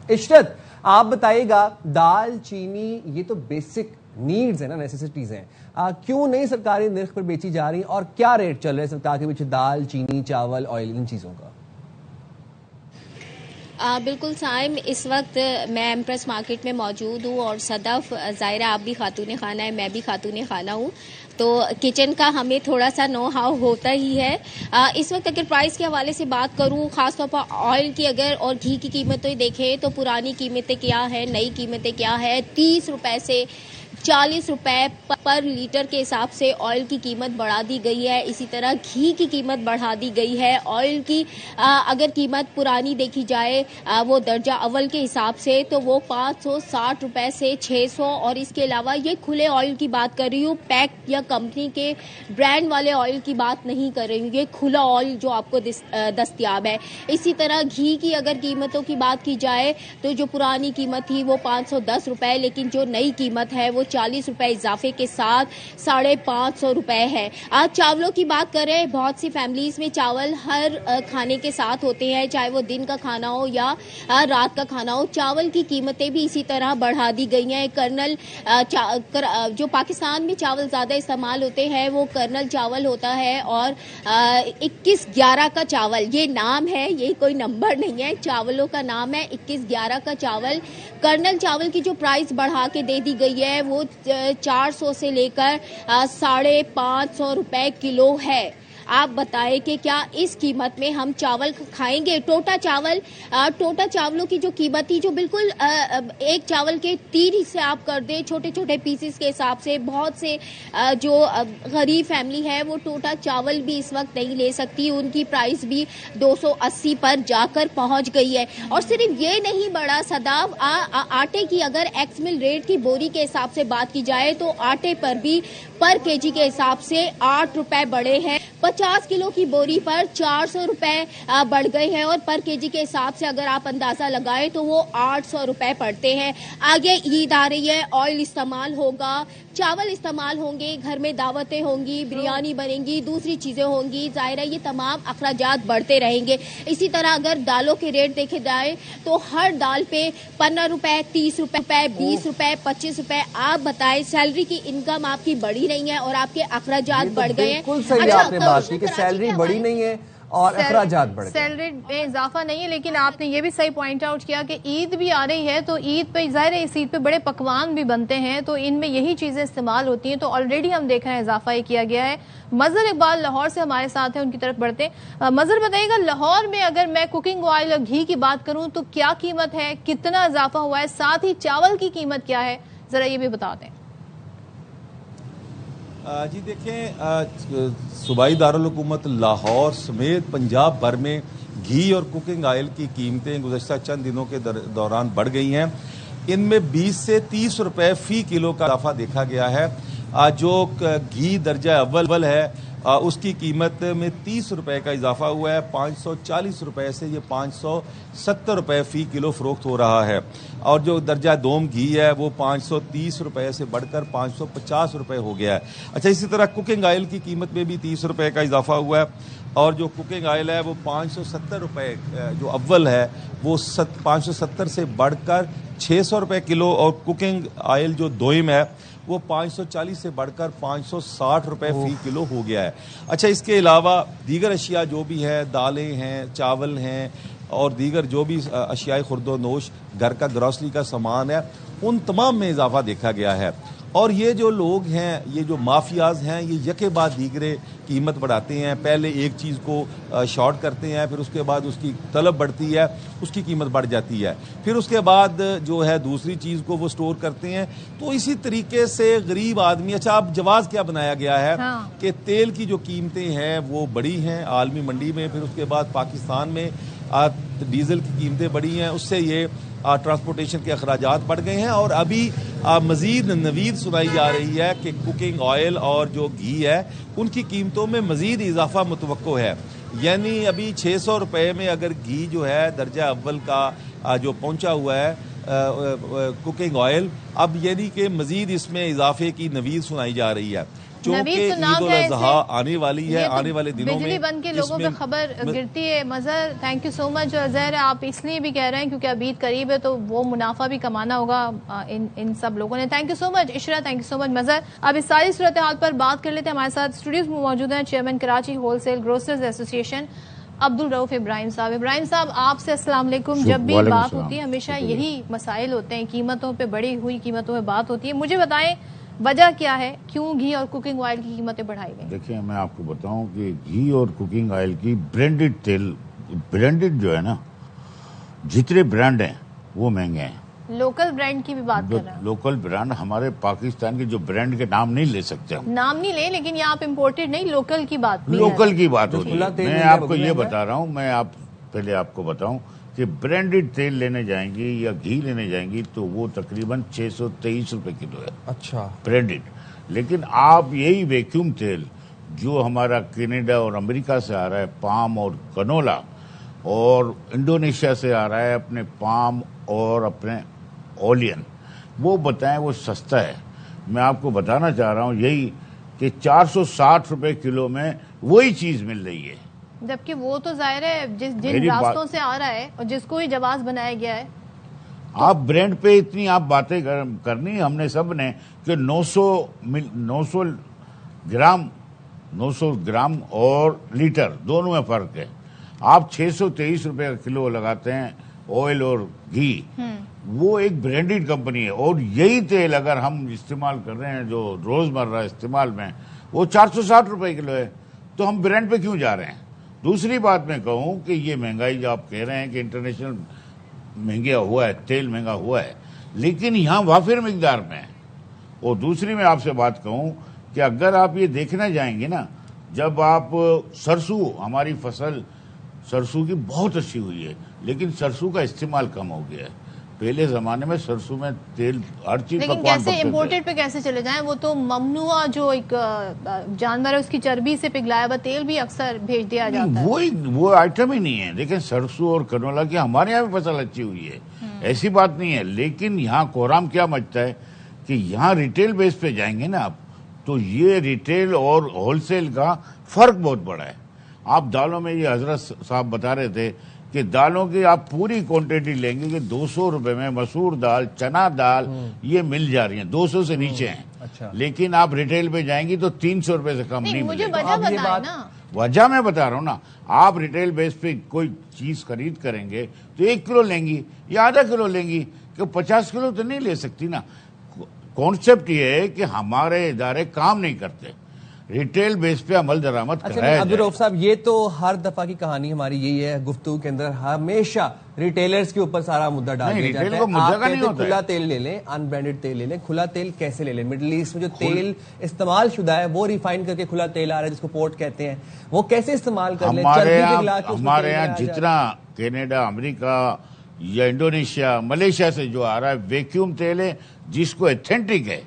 इशरत, आप बताइएगा, दाल चीनी ये तो बेसिक नीड्स है ना, नेसेसिटीज हैं, क्यों नहीं सरकारी नर्ख पर बेची जा रही और क्या रेट चल रहे हैं सरकार के पीछे दाल, चीनी, चावल, ऑयल, इन चीज़ों का? बिल्कुल साइम, इस वक्त मैं एम्प्रेस मार्केट में मौजूद हूँ और सदफ, ज़ाहिरा आप भी खातून खाना है, मैं भी खातून खाना हूँ, तो किचन का हमें थोड़ा सा नो हाउ होता ही है। इस वक्त अगर प्राइस के हवाले से बात करूँ, ख़ासतौर पर ऑयल की अगर और घी की कीमतें देखें तो पुरानी कीमतें क्या है, नई कीमतें क्या है। 30 रुपए से 40 रुपए पर लीटर के हिसाब से ऑयल की कीमत बढ़ा दी गई है। इसी तरह घी की कीमत बढ़ा दी गई है। ऑयल की अगर कीमत पुरानी देखी जाए वो दर्जा अव्वल के हिसाब से तो वो 560 रुपए से 600, और इसके अलावा ये खुले ऑयल की बात कर रही हूँ, पैक या कंपनी के ब्रांड वाले ऑयल की बात नहीं कर रही हूँ, ये खुला ऑयल जो आपको दस्तयाब है। इसी तरह घी की अगर कीमतों की बात की जाए तो जो पुरानी कीमत थी वो 510 रुपए, लेकिन जो नई कीमत है वो 40 रुपए इजाफे के साथ 550 रुपए है। आज चावलों की बात करें, बहुत सी फैमिलीज में चावल हर खाने के साथ होते हैं, चाहे वो दिन का खाना हो या रात का खाना हो। चावल की कीमतें भी इसी तरह बढ़ा दी गई हैं। जो पाकिस्तान में चावल ज्यादा इस्तेमाल होते हैं वो कर्नल चावल होता है, और 2111 का चावल, ये नाम है, ये कोई नंबर नहीं है, चावलों का नाम है 2111 का चावल। कर्नल चावल की जो प्राइस बढ़ा के दे दी गई है वो 400 से लेकर 550 रुपए किलो है। आप बताएं कि क्या इस कीमत में हम चावल खाएंगे? टोटा चावलों की जो कीमत थी, जो बिल्कुल एक चावल के 3 हिस्से आप कर दें छोटे छोटे पीसेस के हिसाब से, बहुत से जो गरीब फैमिली है वो टोटा चावल भी इस वक्त नहीं ले सकती, उनकी प्राइस भी 280 पर जाकर पहुंच गई है। और सिर्फ ये नहीं बढ़ा सदाब, आटे की अगर एक्स मिल रेट की बोरी के हिसाब से बात की जाए तो आटे पर भी पर केजी के हिसाब से 8 रुपए बढ़े हैं। 50 किलो की बोरी पर 400 रुपए बढ़ गए हैं, और पर केजी के हिसाब से अगर आप अंदाजा लगाएं तो वो 800 रुपए पड़ते हैं। आगे ईद आ रही है, ऑयल इस्तेमाल होगा, चावल इस्तेमाल होंगे, घर में दावतें होंगी, बिरयानी बनेंगी, दूसरी चीजें होंगी, जाहिर है ये तमाम अखराजात बढ़ते रहेंगे। इसी तरह अगर दालों के रेट देखे जाए तो हर दाल पे 15 रुपए, 30 रुपए, 20 रुपए, 25 रुपए। आप बताएं, सैलरी की इनकम आपकी बढ़ी नहीं है और आपके अखराजात बढ़ गए हैं। बिल्कुल सही आपने बात की कि सैलरी बढ़ी नहीं है और अखराजात बढ़ गए, सैलरी में इजाफा नहीं है। लेकिन आपने ये भी सही पॉइंट आउट किया कि ईद भी आ रही है, तो ईद पे ज़ाहिर है इस ईद पे बड़े पकवान भी बनते हैं, तो इनमें यही चीज़ें इस्तेमाल होती हैं। तो ऑलरेडी हम देख रहे हैं इजाफा ही किया गया है। मजहर इकबाल लाहौर से हमारे साथ हैं, उनकी तरफ बढ़ते हैं। मजहर बताइएगा, लाहौर में अगर मैं कुकिंग ऑयल और घी की बात करूँ तो क्या कीमत है, कितना इजाफा हुआ है, साथ ही चावल की कीमत क्या है, ज़रा ये भी बता दें। जी देखें, सूबाई दारुल हुकूमत लाहौर समेत पंजाब भर में घी और कुकिंग ऑयल की कीमतें गुज़श्ता चंद दिनों के दौरान बढ़ गई हैं। इनमें 20 से 30 रुपए फ़ी किलो का इजाफा देखा गया है। जो घी दर्जा अव्वल है उसकी कीमत में 30 रुपए का इजाफा हुआ है। 540 रुपए से ये 570 रुपए फ़ी किलो फ़रोख्त हो रहा है, और जो दर्जा दोम घी है वो 530 रुपए से बढ़कर 550 रुपए हो गया है। अच्छा, इसी तरह कुकिंग ऑयल की कीमत में भी 30 रुपए का इजाफा हुआ है, और जो कुकिंग ऑयल है वो 570 रुपए जो अव्वल है वो 570 से बढ़कर 600 रुपए किलो, और कुकिंग ऑयल जो दोइम है वो 540 से बढ़कर 560 रुपए फ़ी किलो हो गया है। अच्छा, इसके अलावा दीगर अशिया जो भी है, दालें हैं, चावल हैं और दीगर जो भी अशियाई खुर्दो नोश घर का ग्रॉसरी का सामान है, उन तमाम में इजाफा देखा गया है। और ये जो लोग हैं, ये जो माफियाज हैं, ये यके बाद दीगरे कीमत बढ़ाते हैं। पहले एक चीज़ को शॉर्ट करते हैं, फिर उसके बाद उसकी तलब बढ़ती है, उसकी कीमत बढ़ जाती है, फिर उसके बाद जो है दूसरी चीज़ को वो स्टोर करते हैं। तो इसी तरीके से गरीब आदमी, अच्छा अब जवाज़ क्या बनाया गया है कि तेल की जो कीमतें हैं वो बढ़ी हैं आलमी मंडी में, फिर उसके बाद पाकिस्तान में डीजल की कीमतें बढ़ी हैं, उससे ये ट्रांसपोर्टेशन के अखराजात बढ़ गए हैं। और अभी मज़ीद नवीद सुनाई जा रही है कि कुकिंग ऑयल और जो घी है उनकी कीमतों में मज़ीद इजाफा मुतवक्को है। यानी अभी 600 रुपये में अगर घी जो है दर्जा अव्वल का जो पहुंचा हुआ है कुकिंग ऑयल, अब यानी कि मज़ीद इसमें इजाफे की नवीद सुनाई जा रही है। چونکہ عید الاضحیٰ آنے والی ہے, آنے والے دنوں میں بجلی بند کے لوگوں پہ خبر گرتی ہے. مظہر تھینک یو سو مچ. زہر آپ اس لیے بھی کہہ رہے ہیں کیونکہ اب عید قریب ہے تو وہ منافع بھی کمانا ہوگا ان سب لوگوں نے. Thank you so much Ushra, thank you so much Mazhar. اب اس ساری صورتحال پر بات کر لیتے ہیں. ہمارے ساتھ اسٹوڈیوز میں موجود ہیں chairman Karachi wholesale grocers association Abdul Rauf ابراہیم صاحب. ابراہیم صاحب آپ سے السلام علیکم. جب بھی بات ہوتی ہے ہمیشہ یہی مسائل ہوتے ہیں, قیمتوں پہ بڑھی ہوئی قیمتوں پہ بات ہوتی ہے. مجھے بتائیں وجہ کیا ہے, کیوں گھی اور کوکنگ آئل کی قیمتیں بڑھائی گئی؟ دیکھیں میں آپ کو بتاؤں کہ گھی اور کوکنگ آئل کی برانڈڈ تیل, برانڈڈ جو ہے نا, جتنے برانڈ ہیں وہ مہنگے ہیں. لوکل برانڈ کی بھی بات کر رہے ہیں. لوکل برانڈ ہمارے پاکستان کے جو برانڈ کے نام نہیں لے سکتے ہم, نام نہیں لیں, لیکن یہاں آپ امپورٹڈ نہیں, لوکل کی بات بھی ہے. لوکل کی بات ہوتی ہے. میں آپ کو یہ بتا رہا ہوں, میں پہلے آپ کو بتاؤں کہ برانڈڈ تیل لینے جائیں گی یا گھی لینے جائیں گی تو وہ تقریباً 623 روپے کلو ہے. اچھا برانڈڈ. لیکن آپ یہی ویکیوم تیل جو ہمارا کینیڈا اور امریکہ سے آ رہا ہے, پام اور کنولا, اور انڈونیشیا سے آ رہا ہے اپنے پام اور اپنے اولین, وہ بتائیں وہ سستا ہے. میں آپ کو بتانا چاہ رہا ہوں یہی کہ 460 روپے کلو میں وہی چیز مل رہی ہے. جبکہ وہ تو ظاہر ہے جن راستوں سے آ رہا ہے اور جس کو ہی جواز بنایا گیا ہے. آپ برانڈ پہ اتنی آپ باتیں کرنی ہم نے سب نے کہ 900 گرام اور لیٹر دونوں میں فرق ہے. آپ 623 روپے کا کلو لگاتے ہیں آئل اور گھی, وہ ایک برانڈڈ کمپنی ہے. اور یہی تیل اگر ہم استعمال کر رہے ہیں جو روزمرہ استعمال میں, وہ 460 روپے کلو ہے. تو ہم برانڈ پہ کیوں جا رہے ہیں؟ دوسری بات میں کہوں کہ یہ مہنگائی جو آپ کہہ رہے ہیں کہ انٹرنیشنل مہنگا ہوا ہے, تیل مہنگا ہوا ہے, لیکن یہاں وافر مقدار میں ہے. اور دوسری میں آپ سے بات کہوں کہ اگر آپ یہ دیکھنا جائیں گے نا, جب آپ سرسوں, ہماری فصل سرسوں کی بہت اچھی ہوئی ہے, لیکن سرسوں کا استعمال کم ہو گیا ہے. پہلے زمانے میں سرسوں میں تیل ہر چیز لیکن کیسے امپورٹڈ پہ کیسے چلے جائیں؟ وہ تو ممنوع جو ایک جانور ہے اس کی چربی سے پگھلایا ہوا تیل بھی اکثر بھیج دیا جاتا ہے. وہ آئٹم ہی نہیں ہے. دیکھیں سرسوں اور کنولا کی ہمارے یہاں بھی فصل اچھی ہوئی ہے, ایسی بات نہیں ہے. لیکن یہاں کوہرام کیا مچتا ہے کہ یہاں ریٹیل بیس پہ جائیں گے نا آپ, تو یہ ریٹیل اور ہول سیل کا فرق بہت بڑا ہے. آپ دالوں میں, یہ حضرت صاحب بتا رہے تھے کہ دالوں کی آپ پوری کوانٹٹی لیں گے کہ 200 روپے میں مسور دال, چنا دال یہ مل جا رہی ہیں, 200 سے نیچے ہیں. اچھا. لیکن آپ ریٹیل پہ جائیں گی تو 300 روپے سے کم نہیں مجھے ملے وجہ گا. بتائیں نا. وجہ میں بتا رہا ہوں نا, آپ ریٹیل بیس پہ کوئی چیز خرید کریں گے تو 1 کلو لیں گی یا آدھا کلو لیں گی, کہ 50 کلو تو نہیں لے سکتی نا. کانسیپٹ یہ ہے کہ ہمارے ادارے کام نہیں کرتے, ریٹیل بیس پہ عمل درآمد کرایا جائے. عبدالرؤف صاحب یہ تو ہر دفعہ کی کہانی ہماری یہی ہے, گفتگو کے اندر ہمیشہ ریٹیلرز کے اوپر سارا مدعا ڈال دیا جاتا ہے. آپ کہتے ہیں کھلا تیل لے لیں, ان برانڈڈ تیل لے لیں. کھلا تیل کیسے لے لیں؟ مڈل ایسٹ میں جو تیل استعمال شدہ ہے وہ ریفائن کر کے کھلا تیل آ رہا ہے جس کو پورٹ کہتے ہیں, وہ کیسے استعمال کر لیں؟ ہمارے یہاں جتنا کینیڈا, امریکہ یا انڈونیشیا, ملیشیا سے جو آ رہا ہے ویکیوم تیل ہے جس کو ایتھینٹک ہے,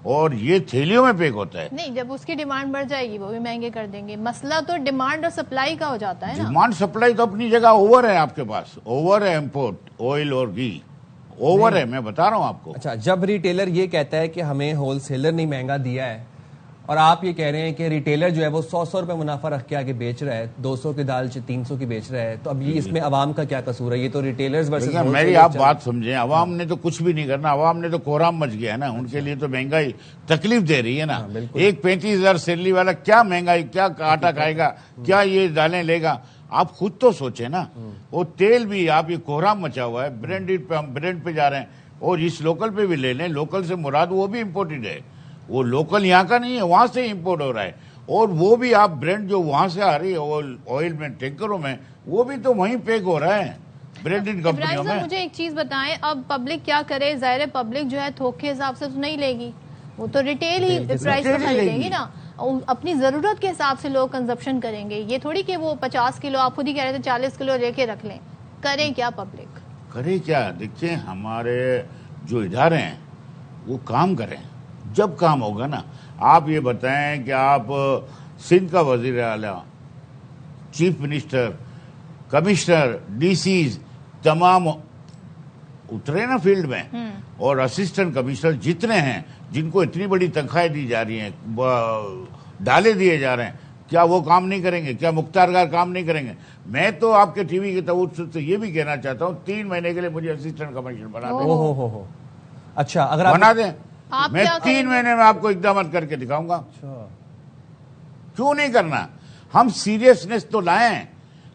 اور یہ تھیلیوں میں پیک ہوتا ہے. نہیں, جب اس کی ڈیمانڈ بڑھ جائے گی وہ بھی مہنگے کر دیں گے. مسئلہ تو ڈیمانڈ اور سپلائی کا ہو جاتا ہے نا. ڈیمانڈ سپلائی تو اپنی جگہ اوور ہے, آپ کے پاس اوور ہے. امپورٹ آئل اور گھی اوور ہے, میں بتا رہا ہوں آپ کو. اچھا, جب ریٹیلر یہ کہتا ہے کہ ہمیں ہول سیلر نے مہنگا دیا ہے, اور آپ یہ کہہ رہے ہیں کہ ریٹیلر جو ہے وہ 100 روپے منافع رکھ کے آگے بیچ رہا ہے, 200 کی دال 300 کی بیچ رہا ہے, تو اب یہ اس میں عوام کا کیا قصور ہے؟ یہ تو ریٹیلرز ورسز میری آپ بات سمجھیں, عوام نے تو کچھ بھی نہیں کرنا. عوام نے تو کوہرام مچ گیا ہے نا, ان کے لیے تو مہنگائی تکلیف دے رہی ہے نا. ایک 35,000 سیلری والا کیا مہنگائی, کیا آٹا کھائے گا, کیا یہ دالیں لے گا؟ آپ خود تو سوچیں نا. اور تیل بھی آپ یہ کوہرام مچا ہوا ہے, برانڈڈ پہ ہم برانڈ پہ جا رہے ہیں, اور اس لوکل پہ بھی لے لیں. لوکل سے مراد وہ بھی امپورٹڈ ہے, وہ لوکل یہاں کا نہیں ہے, وہاں سے امپورٹ ہو رہا ہے. اور وہ بھی آپ برانڈ جو وہاں سے آ رہی ہے آئل میں, ٹینکروں میں, وہ بھی تو وہیں پیک ہو رہا ہے برانڈڈ کمپنیوں میں. مجھے ایک چیز بتائیں, اب پبلک کیا کرے؟ ظاہر پبلک جو ہے تھوک کے حساب سے تو نہیں لے گی, وہ تو ریٹیل ہی پرائس پہ خریدیں گی نا. اپنی ضرورت کے حساب سے لوگ کنزپشن کریں گے. یہ تھوڑی کہ وہ 50 کلو, آپ خود ہی کہہ رہے تھے 40 کلو لے کے رکھ لیں. کریں کیا پبلک؟ کرے کیا؟ دیکھیں ہمارے جو ادارے ہیں وہ کام کریں. جب کام ہوگا نا, آپ یہ بتائیں کہ آپ سندھ کا وزیر اعلیٰ, chief minister, commissioner, DCs, تمام उतरे ना फील्ड में, और असिस्टेंट कमिश्नर जितने हैं जिनको इतनी बड़ी तनख्वाहें दी जा रही हैं, डाले दिए जा रहे हैं, क्या वो काम नहीं करेंगे? क्या मुख्तारगार काम नहीं करेंगे? मैं तो आपके टीवी के तवज्जुह से ये भी कहना चाहता हूँ 3 महीने के लिए मुझे असिस्टेंट कमिश्नर बना दें। हो। अच्छा, अगर बना दें, आप मैं क्या 3 महीने में आपको इकदाम करके दिखाऊंगा। क्यों नहीं करना? हम सीरियसनेस तो लाएं।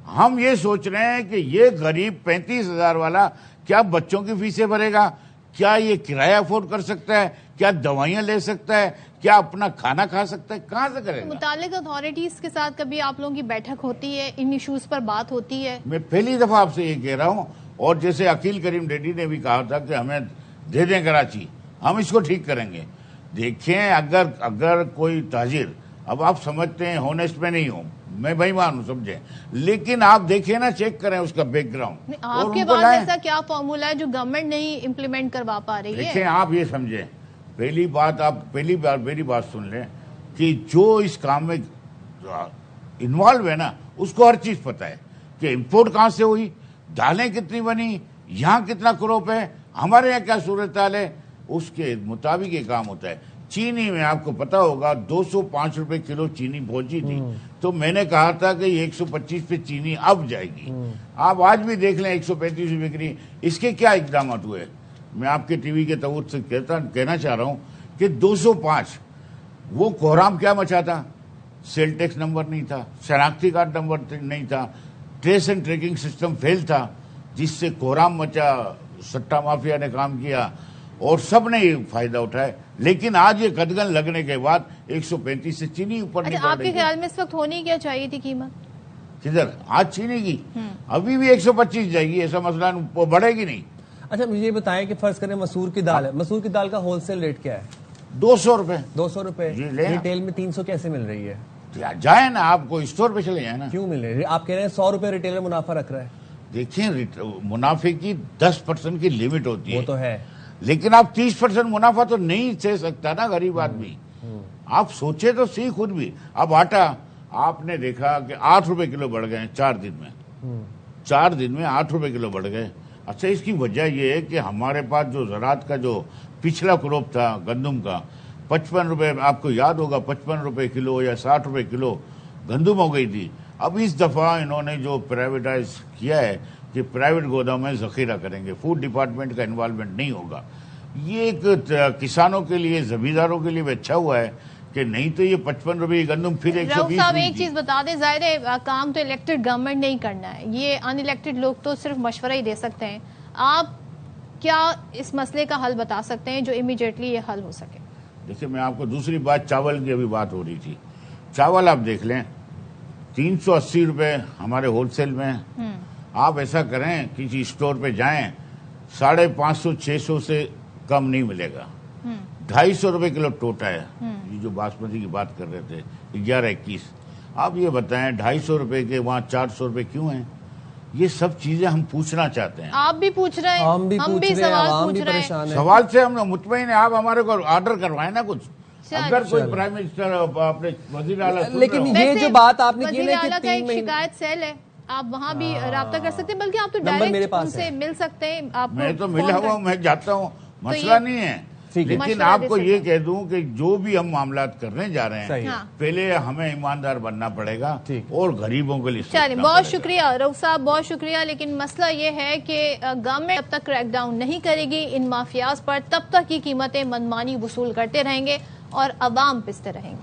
हम ये सोच रहे हैं कि ये गरीब 35,000 वाला क्या बच्चों की फीसें भरेगा? क्या ये किराया अफोर्ड कर सकता है? क्या दवाइयां ले सकता है? क्या अपना खाना खा सकता है? कहाँ से करेगा? मुतालिक अथॉरिटीज के साथ कभी आप लोगों की बैठक होती है, इन इश्यूज पर बात होती है? मैं पहली दफा आपसे ये कह रहा हूँ, और जैसे अकील करीम रेड्डी ने भी कहा था कि हमें दे दें कराची, हम इसको ठीक करेंगे। देखें, अगर कोई ताजिर, अब आप समझते हैं होनेस्ट में नहीं हूं, मैं बेईमान हूं, समझे, लेकिन आप देखिए ना, चेक करें उसका बैकग्राउंड। आपके पास ऐसा क्या फॉर्मूला है जो गवर्नमेंट नहीं इम्प्लीमेंट करवा पा रही है? देखें, आप ये समझें, पहली बार मेरी बात सुन लें कि जो इस काम में इन्वॉल्व है ना, उसको हर चीज पता है कि इंपोर्ट कहां से हुई, दालें कितनी बनी, यहाँ कितना क्रॉप है, हमारे यहाँ क्या सूरत हाल है, उसके मुताबिक ये काम होता है। चीनी में आपको पता होगा 205 रुपए किलो चीनी पहुंची थी, तो मैंने कहा था कि 125 पे चीनी अब जाएगी। आप आज भी देख लें 135 रुपए की। इसके क्या इकदाम हुए? मैं आपके टीवी के तवज्जुह से कहना चाह रहा हूं कि 205, वो कोहराम क्या मचा था? सेल टैक्स नंबर नहीं था, शनाख्ती कार्ड नंबर नहीं था, trace and tracking system fail था, जिससे कोहराम मचा, सट्टा माफिया ने काम किया और सब ने फायदा उठाया। लेकिन आज ये कदगन लगने के बाद 135 से चीनी ऊपर नहीं बढ़ रही। आपके ख्याल में इस वक्त होनी क्या चाहिए थी कीमत? किधर? आज चीनी की अभी भी 125 जाएगी, ऐसा मसला वो बढ़ेगी नहीं। अच्छा, मुझे ये बताएं कि फर्ज करें मसूर की दाल है, मसूर की दाल का होलसेल रेट क्या है? 200 रुपए। 200 रुपए। रिटेल में 300 कैसे मिल रही है? जाए ना, आपको स्टोर पे चले जाए ना। क्यों मिल रही है? आप कह रहे हैं 100 रुपए रिटेलर मुनाफा रख रहा है। देखिए, मुनाफे की 10% की लिमिट होती है, वो तो है, लेकिन आप 30% मुनाफा तो नहीं दे सकता ना गरीब आदमी। आप सोचे तो सही खुद भी। अब आटा आपने देखा कि 8 रुपए किलो बढ़ गए 4 दिन में। 4 दिन में 8 रुपए किलो बढ़ गए। अच्छा, इसकी वजह यह है कि हमारे पास जो ज़राअत का जो पिछला क्रॉप था गंदम का, 55 रुपए, आपको याद होगा 55 रुपए किलो या 60 रुपए किलो गंदम हो गई थी। अब इस दफा इन्होंने जो प्राइवेटाइज किया है कि प्राइवेट गोदाम में जखीरा करेंगे, फूड डिपार्टमेंट का इन्वॉल्वमेंट नहीं होगा। ये एक किसानों के लिए, जमींदारों के लिए भी अच्छा हुआ है कि नहीं तो ये 55 रुपए गंदम फिर 120। साहब, एक चीज बता दें, जाहिर है काम तो इलेक्टेड गवर्नमेंट नहीं करना है, ये अनइलेक्टेड लोग तो सिर्फ मशवरा ही दे सकते हैं। आप क्या इस मसले का हल बता सकते हैं जो इमीडिएटली ये हल हो सके? देखिए, मैं आपको दूसरी बात, चावल की अभी बात हो रही थी। चावल आप देख लें 380 रुपए हमारे होलसेल में। आप ऐसा करें, किसी स्टोर पे जाएं, 550-600 से कम नहीं मिलेगा। 250 रुपए किलो टोटा है। ये जो बासमती की बात कर रहे थे 11-21, आप ये बताएं 250 रुपए के वहाँ 400 रुपए क्यों हैं? ये सब चीजें हम पूछना चाहते हैं। आप भी पूछ रहे हैं, हम भी सवाल पूछ रहे हैं। सवाल से हम मुतमईन हैं। आप हमारे को ऑर्डर करवाएं ना कुछ। अगर कोई प्राइम मिनिस्टर, अपने वजीर आला, लेकिन ये जो बात आपने की ना कि 3 महीने शिकायत सेल है, आप वहाँ भी राब्ता कर सकते हैं, बल्कि आप तो डायरेक्ट उनसे मिल सकते हैं। आप मैं तो मिला हुआ हूँ, मैं जाता हूँ, मसला नहीं है। लेकिन आपको ये कह दूं कि जो भी हम मामलात करने जा रहे हैं, पहले हमें ईमानदार बनना पड़ेगा और गरीबों के लिए। चलिए, बहुत शुक्रिया रऊफ साहब, बहुत शुक्रिया। लेकिन मसला ये है कि गवर्नमेंट जब तक क्रैकडाउन नहीं करेगी इन माफियाज पर, तब तक की कीमतें मनमानी वसूल करते रहेंगे और अवाम पिसते रहेंगे।